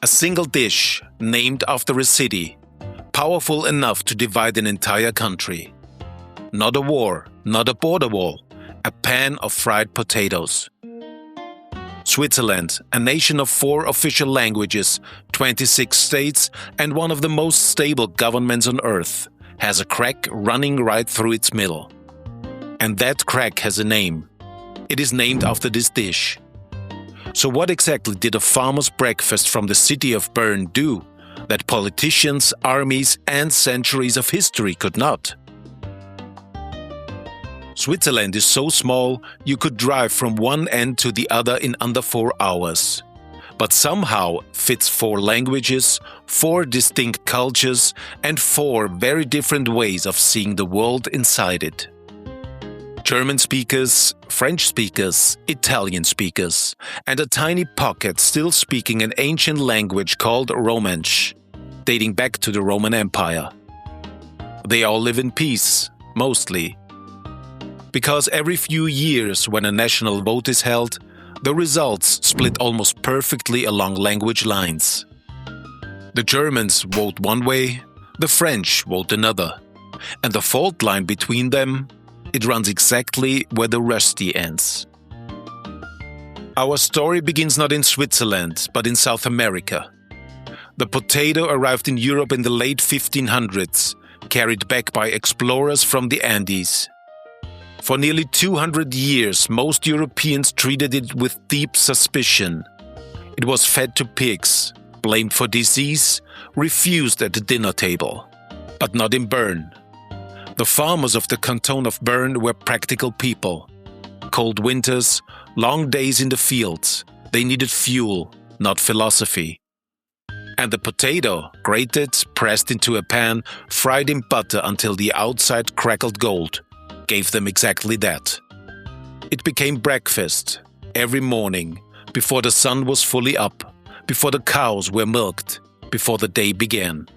A single dish named after a city, powerful enough to divide an entire country. Not a war, not a border wall, a pan of fried potatoes. Switzerland, a nation of 4 official languages, 26 states, and one of the most stable governments on earth, has a crack running right through its middle. And that crack has a name. It is named after this dish. So what exactly did a farmer's breakfast from the city of Bern do that politicians, armies, and centuries of history could not? Switzerland is so small you could drive from one end to the other in under 4 hours. But somehow fits 4 languages, 4 distinct cultures, and 4 very different ways of seeing the world inside it. German speakers, French speakers, Italian speakers, and a tiny pocket still speaking an ancient language called Romansh, dating back to the Roman Empire. They all live in peace, mostly. Because every few years when a national vote is held, the results split almost perfectly along language lines. The Germans vote one way, the French vote another, and the fault line between them, it runs exactly where the Rösti ends. Our story begins not in Switzerland, but in South America. The potato arrived in Europe in the late 1500s, carried back by explorers from the Andes. For nearly 200 years, most Europeans treated it with deep suspicion. It was fed to pigs, blamed for disease, refused at the dinner table. But not in Bern. The farmers of the canton of Bern were practical people. Cold winters, long days in the fields. They needed fuel, not philosophy. And the potato, grated, pressed into a pan, fried in butter until the outside crackled gold, gave them exactly that. It became breakfast every morning, before the sun was fully up, before the cows were milked, before the day began.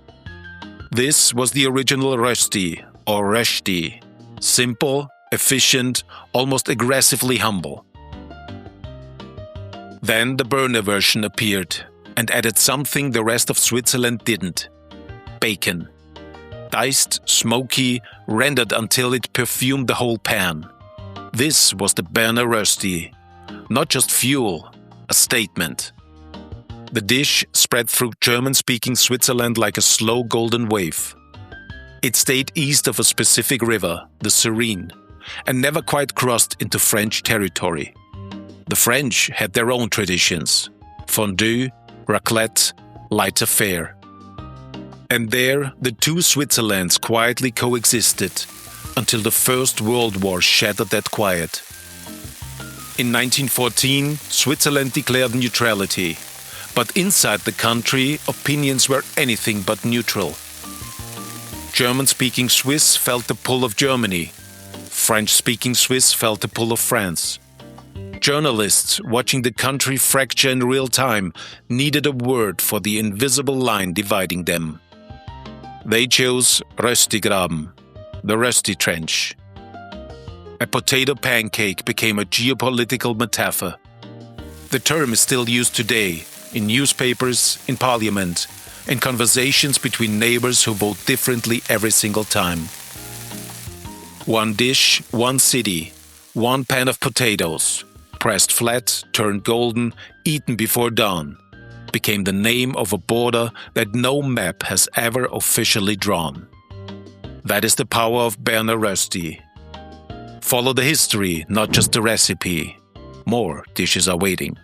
This was the original Rösti, or Rösti. Simple, efficient, almost aggressively humble. Then the Berner version appeared and added something the rest of Switzerland didn't: bacon. Diced, smoky, rendered until it perfumed the whole pan. This was the Berner Rösti. Not just fuel, a statement. The dish spread through German-speaking Switzerland like a slow golden wave. It stayed east of a specific river, the Saane, and never quite crossed into French territory. The French had their own traditions: fondue, raclette, lighter fare. And there, the two Switzerlands quietly coexisted until the First World War shattered that quiet. In 1914, Switzerland declared neutrality, but inside the country, opinions were anything but neutral. German-speaking Swiss felt the pull of Germany. French-speaking Swiss felt the pull of France. Journalists watching the country fracture in real time needed a word for the invisible line dividing them. They chose Röstigraben, the Rösti Trench. A potato pancake became a geopolitical metaphor. The term is still used today, in newspapers, in parliament, in conversations between neighbors who vote differently every single time. One dish, one city, one pan of potatoes, pressed flat, turned golden, eaten before dawn, became the name of a border that no map has ever officially drawn. That is the power of Berner Rösti. Follow the history, not just the recipe. More dishes are waiting.